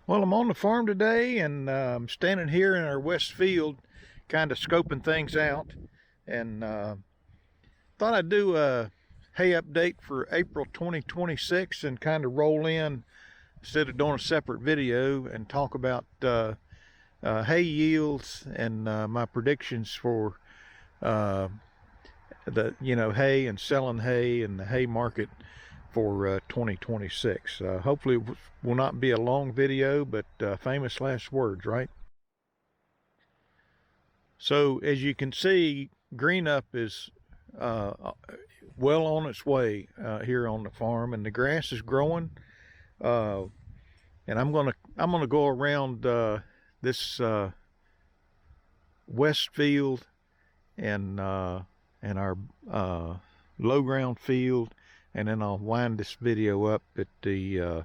Well, I'm on the farm today, and I'm standing here in our west field, kind of scoping things out, and thought I'd do a hay update for April 2026 and kind of roll in instead of doing a separate video and talk about hay yields and my predictions for uh, the hay and selling hay and the hay market for 2026. Hopefully, it will not be a long video, but famous last words, right? So, as you can see, green up is well on its way here on the farm, and the grass is growing. Uh, and I'm gonna go around this west field and our low ground field, and then I'll wind this video up at the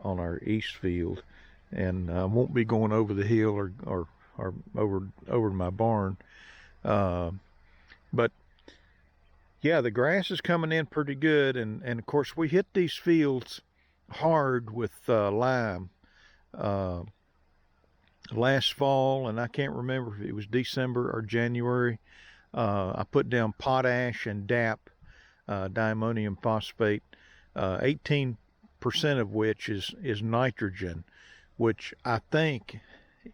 on our east field, and won't be going over the hill or over my barn. Uh, but yeah, the grass is coming in pretty good, and of course we hit these fields hard with lime uh, last fall, and I can't remember if it was December or January. I put down potash and DAP, diammonium phosphate, 18% of which is nitrogen, which I think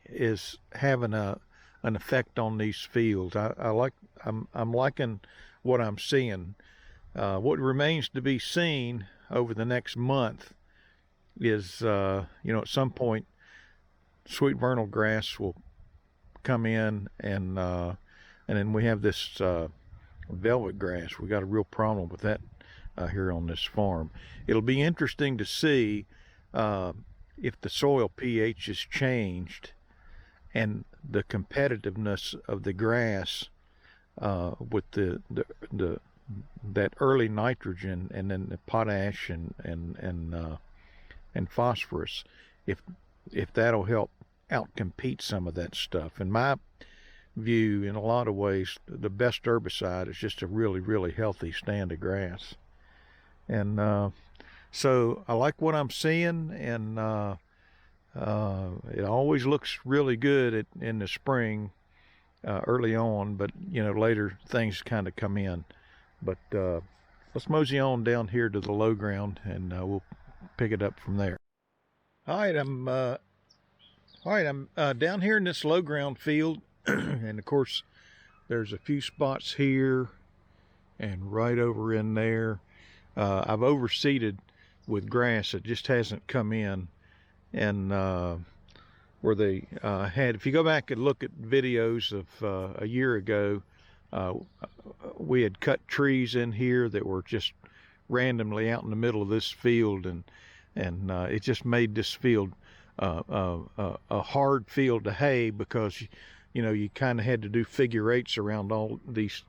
is having an effect on these fields. I'm liking what I'm seeing. What remains to be seen over the next month is at some point sweet vernal grass will come in, and then we have this velvet grass. We got a real problem with that here on this farm. It'll be interesting to see if the soil pH has changed and the competitiveness of the grass with the that early nitrogen and then the potash and phosphorus, if that'll help outcompete some of that stuff. In my view, in a lot of ways, the best herbicide is just a really healthy stand of grass. And so I like what I'm seeing, and it always looks really good in the spring, early on, but later things kind of come in. But let's mosey on down here to the low ground, and we'll pick it up from there. All right, I'm down here in this low ground field, and of course there's a few spots here and right over in there. I've overseeded with grass that just hasn't come in, and where they had, if you go back and look at videos of a year ago, uh, we had cut trees in here that were just randomly out in the middle of this field, and it just made this field a hard field to hay, because you kind of had to do figure eights around all these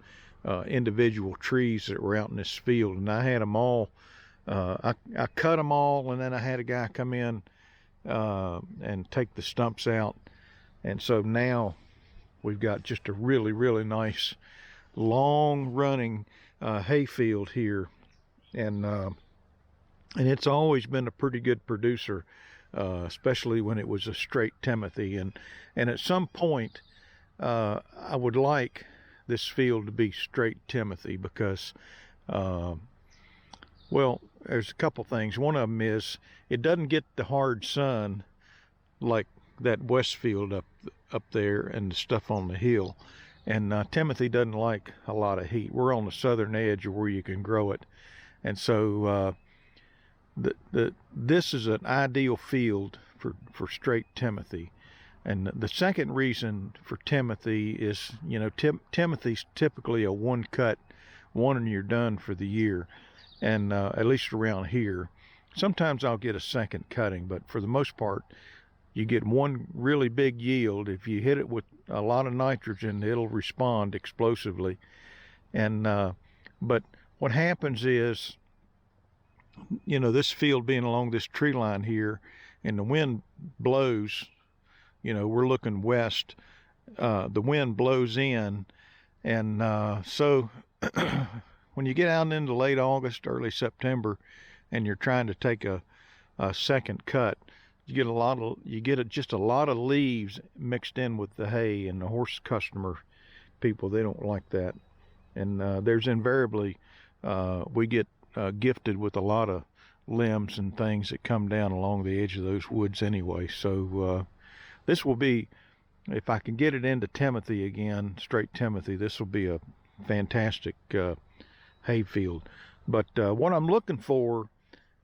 individual trees that were out in this field, and I had them all. I cut them all, and then I had a guy come in and take the stumps out, and so now we've got just a really nice long running hay field here, and it's always been a pretty good producer, especially when it was a straight Timothy, and at some point I would like this field to be straight Timothy, because well, there's a couple things. One of them is it doesn't get the hard sun like that west field up there and the stuff on the hill, and Timothy doesn't like a lot of heat. We're on the southern edge of where you can grow it, and so this is an ideal field for straight Timothy. And the second reason for Timothy is, Timothy's typically a one cut, one and you're done for the year, and at least around here. Sometimes I'll get a second cutting, but for the most part, you get one really big yield. If you hit it with a lot of nitrogen, it'll respond explosively. And but what happens is, this field being along this tree line here, and the wind blows, we're looking west, the wind blows in, and so when you get out into late August, early September, and you're trying to take a second cut, you get just a lot of leaves mixed in with the hay, and the horse customer people, they don't like that. And there's invariably we get gifted with a lot of limbs and things that come down along the edge of those woods anyway. So this will be, if I can get it into Timothy again, straight Timothy, this will be a fantastic hay field. But what I'm looking for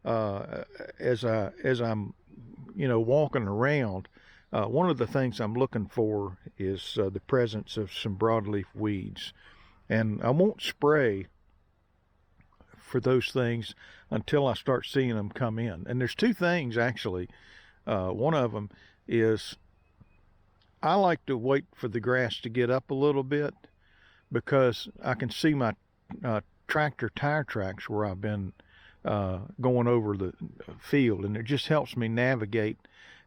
as I'm walking around, one of the things I'm looking for is the presence of some broadleaf weeds. And I won't spray for those things until I start seeing them come in. And there's two things, actually. One of them is I like to wait for the grass to get up a little bit, because I can see my tractor tire tracks where I've been going over the field, and it just helps me navigate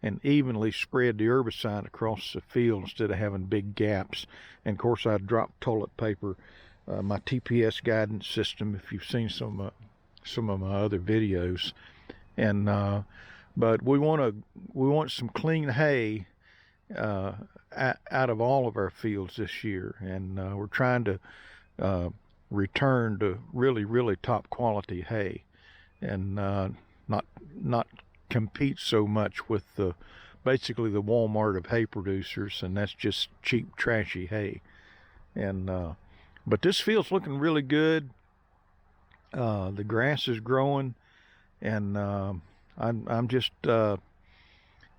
and evenly spread the herbicide across the field instead of having big gaps. And of course, I drop toilet paper, my TPS guidance system, if you've seen some of my other videos. And but we want some clean hay out of all of our fields this year, and we're trying to return to really top quality hay, and not compete so much with basically the Walmart of hay producers, and that's just cheap, trashy hay. And but this field's looking really good. The grass is growing, and I'm just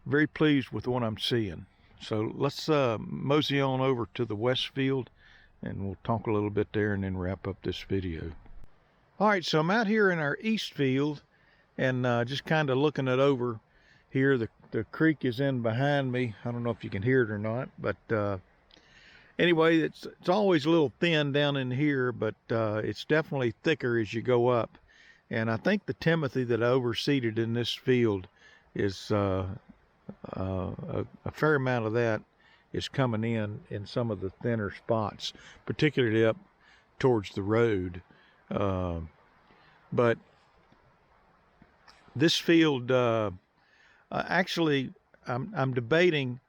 very pleased with what I'm seeing. So let's mosey on over to the west field, and we'll talk a little bit there and then wrap up this video. All right, so I'm out here in our east field, and just kind of looking it over here. The creek is in behind me. I don't know if you can hear it or not, but anyway, it's always a little thin down in here, but it's definitely thicker as you go up. And I think the Timothy that I overseeded in this field is a fair amount of that is coming in some of the thinner spots, particularly up towards the road. But this field, actually, I'm debating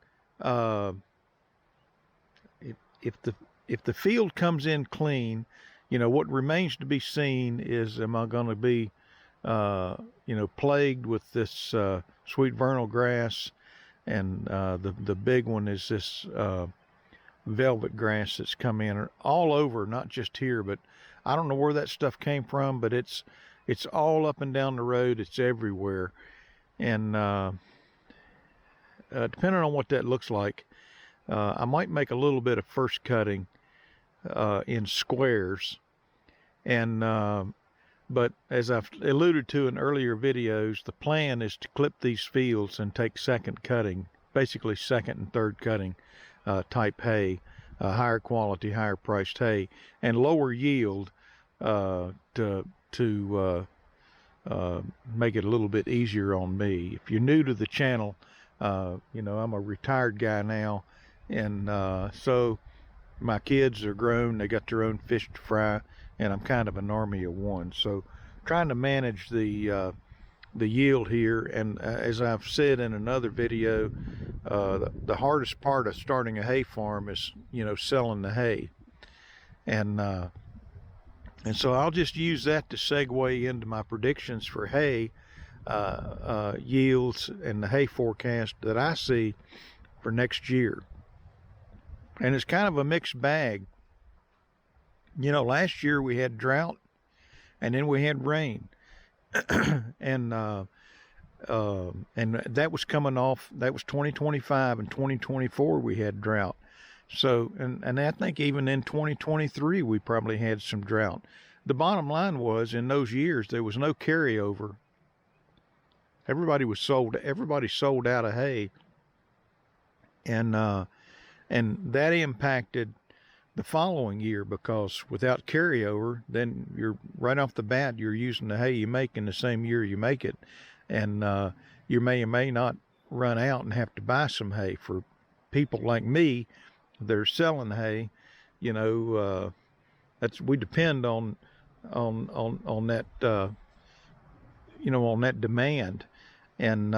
if the field comes in clean. What remains to be seen is, am I going to be plagued with this sweet vernal grass, and the big one is this velvet grass that's come in all over, not just here, but I don't know where that stuff came from, but it's all up and down the road. It's everywhere. And depending on what that looks like, I might make a little bit of first cutting in squares. And but as I've alluded to in earlier videos, the plan is to clip these fields and take second cutting, basically second and third cutting type hay, higher quality, higher priced hay, and lower yield to make it a little bit easier on me. If you're new to the channel, I'm a retired guy now, and so my kids are grown, they got their own fish to fry, and I'm kind of an army of one. So trying to manage the yield here, and as I've said in another video, the hardest part of starting a hay farm is selling the hay, and so I'll just use that to segue into my predictions for hay yields and the hay forecast that I see for next year. And it's kind of a mixed bag. Last year we had drought, and then we had rain, and that was coming off. That was 2025, and 2024 we had drought. So, and I think even in 2023 we probably had some drought. The bottom line was, in those years there was no carryover. Everybody sold out of hay, and that impacted the following year, because without carryover, then you're right off the bat, you're using the hay you make in the same year you make it, and you may or may not run out and have to buy some hay. For people like me, they're selling hay. We depend on that on that demand, and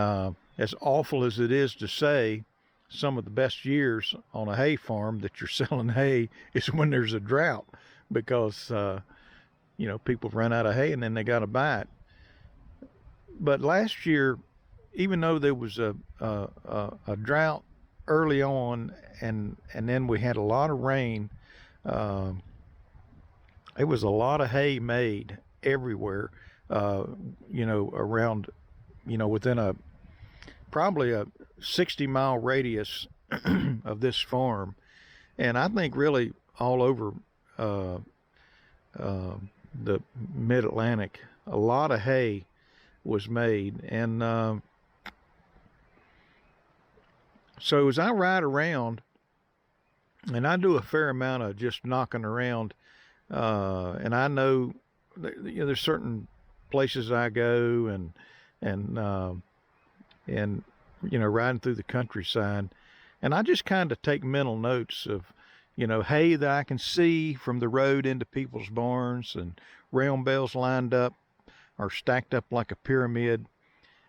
as awful as it is to say, some of the best years on a hay farm that you're selling hay is when there's a drought, because people run out of hay and then they got to buy it. But last year, even though there was a drought early on, and then we had a lot of rain, it was a lot of hay made everywhere. Around, within probably a 60-mile radius of this farm, and I think really all over the Mid-Atlantic, a lot of hay was made. And so as I ride around, and I do a fair amount of just knocking around, and I know there's certain places I go, and riding through the countryside, and I just kind of take mental notes of hay that I can see from the road into people's barns, and round bales lined up or stacked up like a pyramid.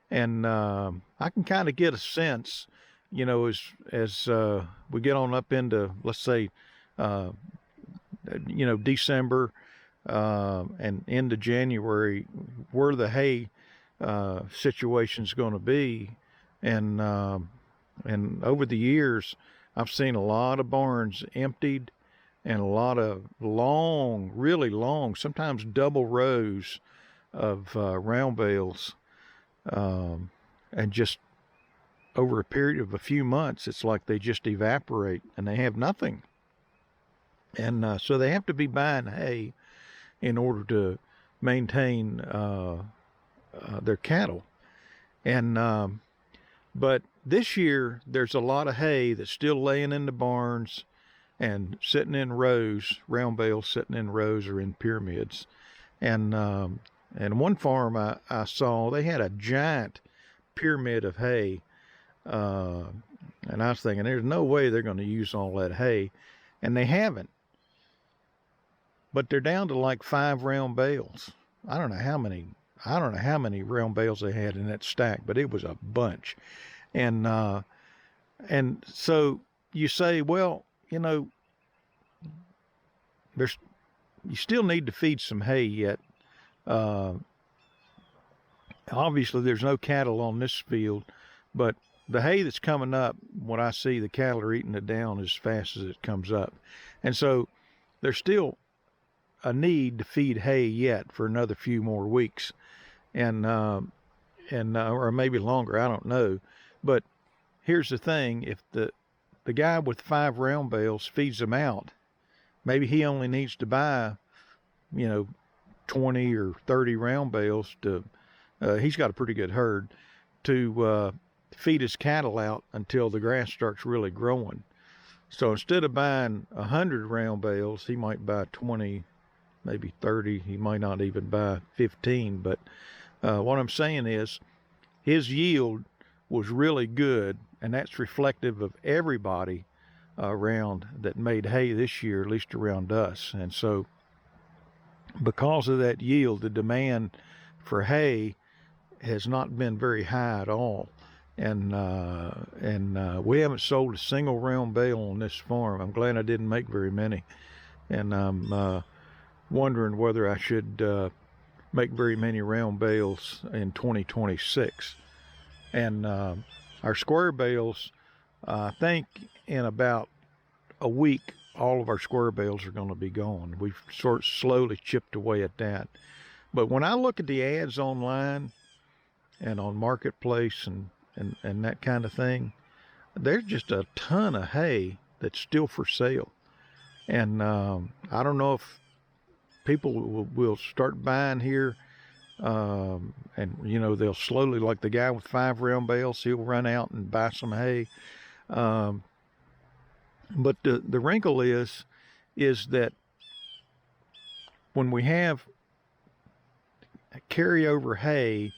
And I can kind of get a sense, as we get on up into, let's say, December and into January, where the hay situation's going to be. And over the years, I've seen a lot of barns emptied, and a lot of long, really long, sometimes double rows of round bales. And just over a period of a few months, it's like they just evaporate and they have nothing. And so they have to be buying hay in order to maintain their cattle. And but this year, there's a lot of hay that's still laying in the barns and sitting in rows, round bales sitting in rows or in pyramids. And one farm I saw, they had a giant pyramid of hay. And I was thinking, there's no way they're going to use all that hay. And they haven't. But they're down to like 5 round bales. I don't know how many round bales they had in that stack, but it was a bunch. And so you say, well, you still need to feed some hay yet. Obviously there's no cattle on this field, but the hay that's coming up, what I see, the cattle are eating it down as fast as it comes up. And so there's still a need to feed hay yet for another few more weeks, and or maybe longer, I don't know. But here's the thing: if the guy with 5 round bales feeds them out, maybe he only needs to buy 20 or 30 round bales to he's got a pretty good herd to feed his cattle out until the grass starts really growing. So instead of buying 100 round bales, he might buy 20, maybe 30. He might not even buy 15. But what I'm saying is his yield was really good, and that's reflective of everybody around that made hay this year, at least around us. And so because of that yield, the demand for hay has not been very high at all. And we haven't sold a single round bale on this farm. I'm glad I didn't make very many. And I'm wondering whether I should make very many round bales in 2026. And our square bales, I think in about a week, all of our square bales are going to be gone. We've sort of slowly chipped away at that. But when I look at the ads online and on Marketplace and that kind of thing, there's just a ton of hay that's still for sale. And I don't know if people will start buying here, and they'll slowly, like the guy with 5 round bales, he'll run out and buy some hay. But the wrinkle is that when we have carryover hay,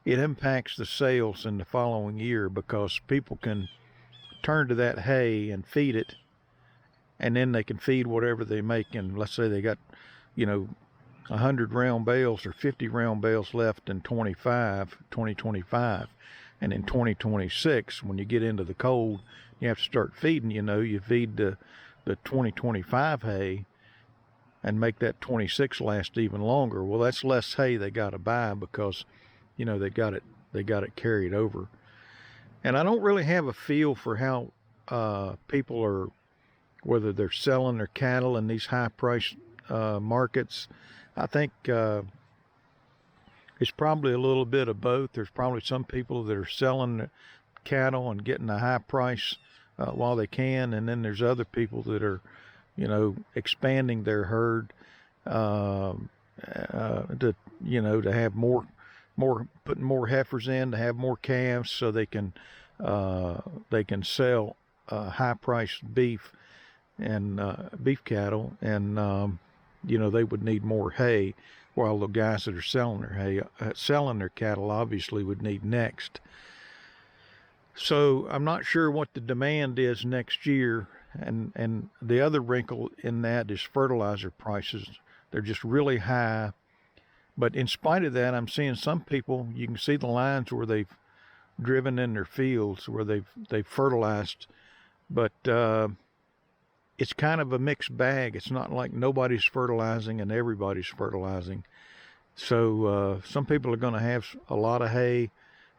it impacts the sales in the following year, because people can turn to that hay and feed it, and then they can feed whatever they make. And let's say they got 100 round bales or 50 round bales left in 2025. And in 2026, when you get into the cold, you have to start feeding. You feed the 2025 hay and make that 26 last even longer. Well, that's less hay they got to buy because, they got it carried over. And I don't really have a feel for how people are, whether they're selling their cattle in these high price markets. I think it's probably a little bit of both. There's probably some people that are selling cattle and getting a high price while they can, and then there's other people that are, expanding their herd to have more, putting more heifers in to have more calves, so they can sell high priced beef and beef cattle, and they would need more hay, while the guys that are selling their hay, selling their cattle, obviously would need next. So I'm not sure what the demand is next year. And the other wrinkle in that is fertilizer prices. They're just really high. But in spite of that, I'm seeing some people, you can see the lines where they've driven in their fields, where they've fertilized. But it's kind of a mixed bag. It's not like nobody's fertilizing and everybody's fertilizing. So some people are going to have a lot of hay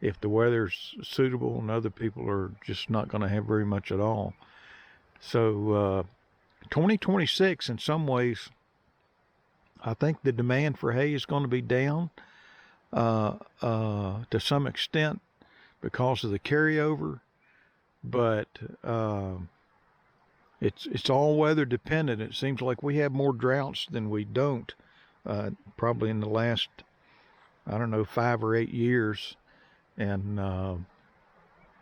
if the weather's suitable, and other people are just not going to have very much at all. So 2026, in some ways, I think the demand for hay is going to be down to some extent because of the carryover, but it's all weather dependent. It seems like we have more droughts than we don't, probably in the last, 5 or 8 years, and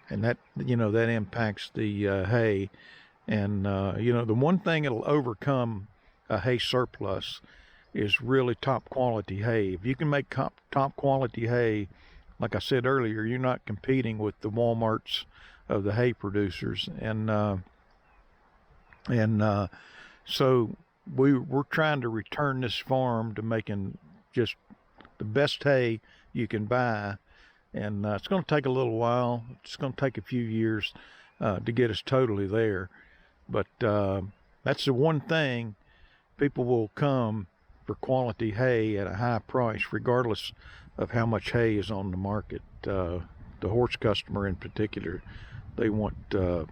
that that impacts the hay. And the one thing that'll overcome a hay surplus is really top quality hay. If you can make top quality hay, like I said earlier, you're not competing with the Walmarts of the hay producers. And so we're trying to return this farm to making just the best hay you can buy. And it's going to take a little while. It's going to take a few years to get us totally there. But that's the one thing, people will come for quality hay at a high price, regardless of how much hay is on the market. The horse customer in particular, they want the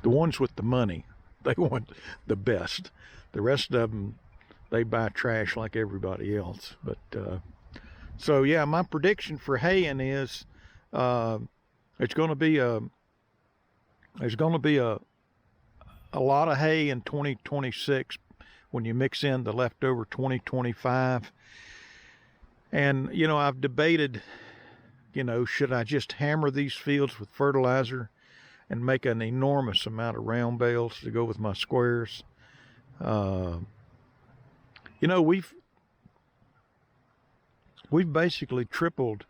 ones with the money. They want the best. The rest of them, they buy trash like everybody else. But so yeah, my prediction for haying is there's going to be a lot of hay in 2026 when you mix in the leftover 2025. And I've debated, should I just hammer these fields with fertilizer and make an enormous amount of round bales to go with my squares? We've basically tripled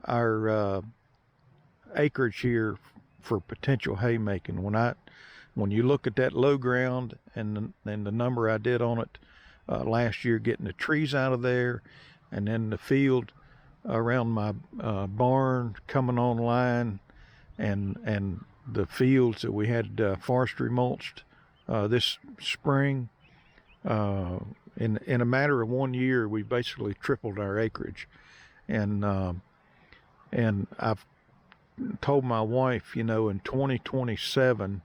our acreage here for potential haymaking. When you look at that low ground and the number I did on it last year, getting the trees out of there, and then the field around my barn coming online, and the fields that we had forestry mulched this spring, in a matter of 1 year, we basically tripled our acreage. And I've told my wife, in 2027,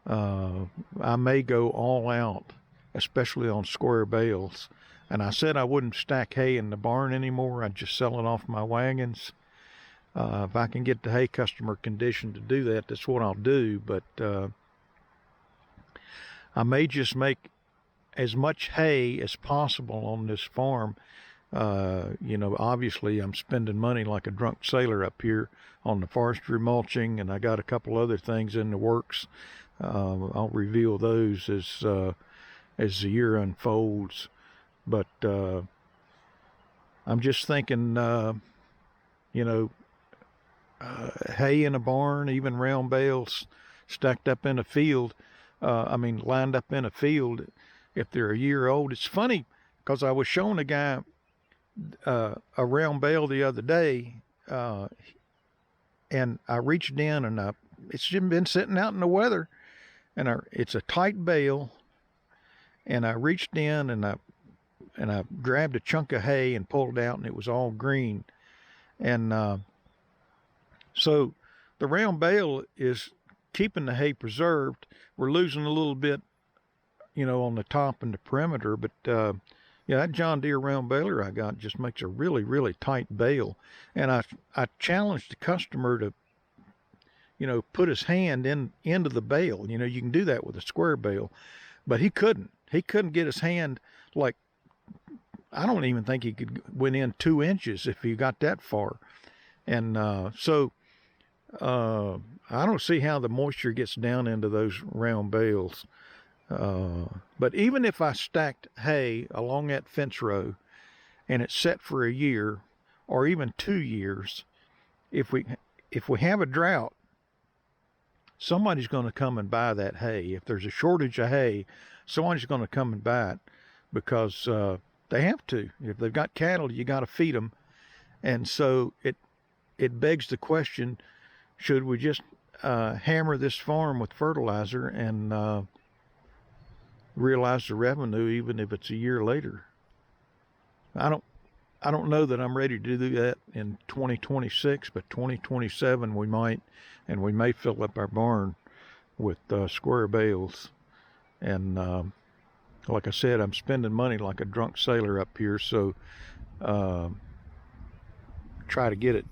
I may go all out, especially on square bales. And I said I wouldn't stack hay in the barn anymore. I'd just sell it off my wagons. If I can get the hay customer conditioned to do that, that's what I'll do. But I may just make as much hay as possible on this farm. Obviously I'm spending money like a drunk sailor up here on the forestry mulching, and I got a couple other things in the works. I'll reveal those as the year unfolds. But I'm just thinking, hay in a barn, even round bales stacked up in a field, lined up in a field, if they're a year old. It's funny because I was showing a guy a round bale the other day, and I reached in and it's just been sitting out in the weather, and it's a tight bale, and I reached in and I grabbed a chunk of hay and pulled it out, and it was all green. And so the round bale is keeping the hay preserved. We're losing a little bit, on the top and the perimeter, but yeah, that John Deere round baler I got just makes a really, really tight bale. And I challenged the customer to, put his hand into the bale. You can do that with a square bale, but he couldn't. He couldn't get his hand, like, I don't even think he could went in 2 inches if he got that far. And so I don't see how the moisture gets down into those round bales. But even if I stacked hay along that fence row and it's set for a year or even 2 years, if we have a drought, somebody's going to come and buy that hay. If there's a shortage of hay, somebody's going to come and buy it, because they have to. If they've got cattle, you got to feed them. And so it begs the question, should we just hammer this farm with fertilizer and realize the revenue even if it's a year later? I don't know that I'm ready to do that in 2026, but 2027 we might, and we may fill up our barn with square bales. And like I said, I'm spending money like a drunk sailor up here, so try to get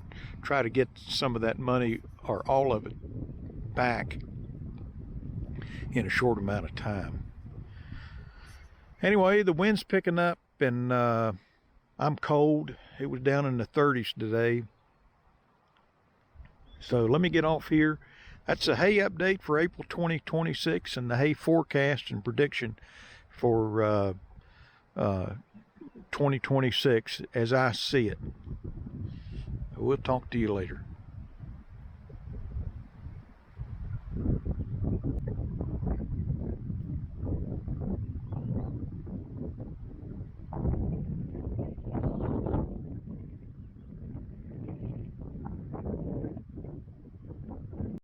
some of that money or all of it back in a short amount of time. Anyway, the wind's picking up, and I'm cold. It was down in the 30s today. So let me get off here. That's a hay update for April 2026 and the hay forecast and prediction for 2026 as I see it. We'll talk to you later.